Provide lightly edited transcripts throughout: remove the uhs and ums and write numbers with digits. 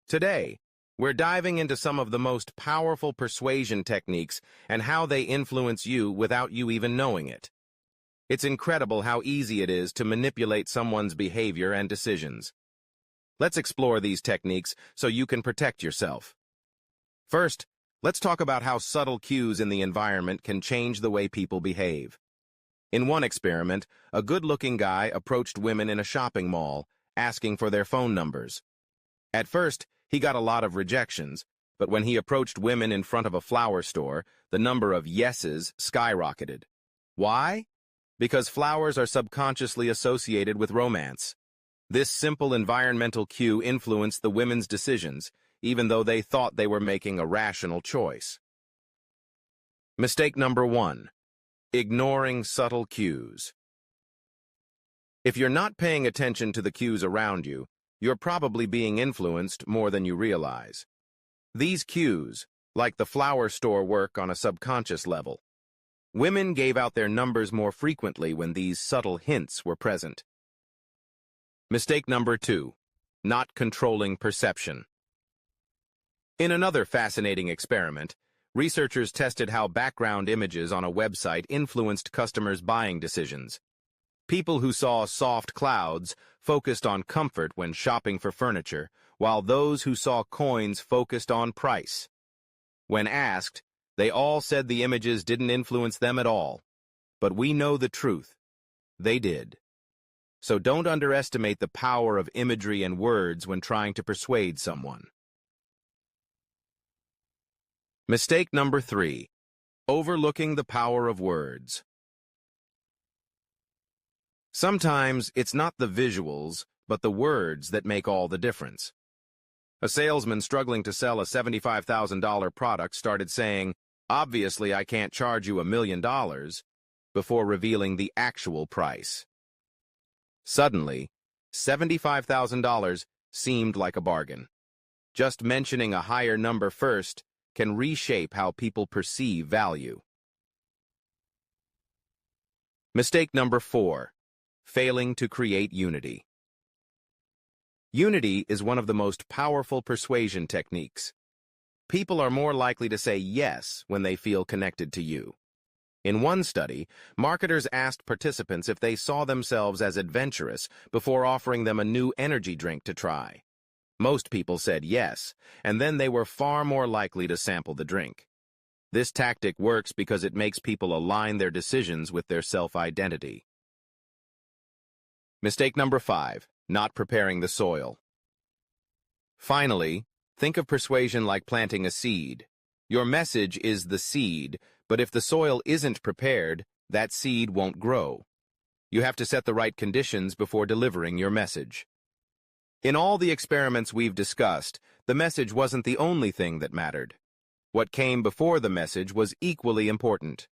Today, we're diving into some of the most powerful persuasion techniques and how they influence you without you even knowing it. It's incredible how easy it is to manipulate someone's behavior and decisions. Let's explore these techniques so you can protect yourself. First, let's talk about how subtle cues in the environment can change the way people behave. In one experiment, a good-looking guy approached women in a shopping mall, asking for their phone numbers. At first, he got a lot of rejections, but when he approached women in front of a flower store, the number of yeses skyrocketed. Why? Because flowers are subconsciously associated with romance. This simple environmental cue influenced the women's decisions, even though they thought they were making a rational choice. Mistake number 1. Ignoring subtle cues. If you're not paying attention to the cues around you, you're probably being influenced more than you realize. These cues, like the flower store, work on a subconscious level. Women gave out their numbers more frequently when these subtle hints were present. Mistake number 2. Not controlling perception. In another fascinating experiment, researchers tested how background images on a website influenced customers' buying decisions. People who saw soft clouds focused on comfort when shopping for furniture, while those who saw coins focused on price. When asked, they all said the images didn't influence them at all. But we know the truth. They did. So don't underestimate the power of imagery and words when trying to persuade someone. Mistake number 3. Overlooking the power of words. Sometimes it's not the visuals, but the words that make all the difference. A salesman struggling to sell a $75,000 product started saying, "Obviously, I can't charge you $1 million," before revealing the actual price. Suddenly, $75,000 seemed like a bargain. Just mentioning a higher number first can reshape how people perceive value. Mistake number 4. Failing to create unity. Unity is one of the most powerful persuasion techniques. People are more likely to say yes when they feel connected to you. In one study, marketers asked participants if they saw themselves as adventurous before offering them a new energy drink to try. Most people said yes, and then they were far more likely to sample the drink. This tactic works because it makes people align their decisions with their self-identity. Mistake number 5. Not preparing the soil. Finally, think of persuasion like planting a seed. Your message is the seed, but if the soil isn't prepared, that seed won't grow. You have to set the right conditions before delivering your message. In all the experiments we've discussed, the message wasn't the only thing that mattered. What came before the message was equally important.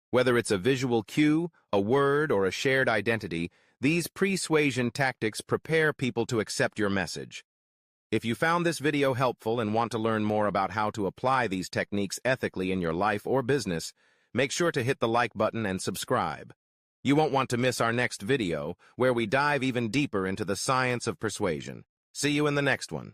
Whether it's a visual cue, a word, or a shared identity, these persuasion tactics prepare people to accept your message. If you found this video helpful and want to learn more about how to apply these techniques ethically in your life or business, make sure to hit the like button and subscribe. You won't want to miss our next video, where we dive even deeper into the science of persuasion. See you in the next one.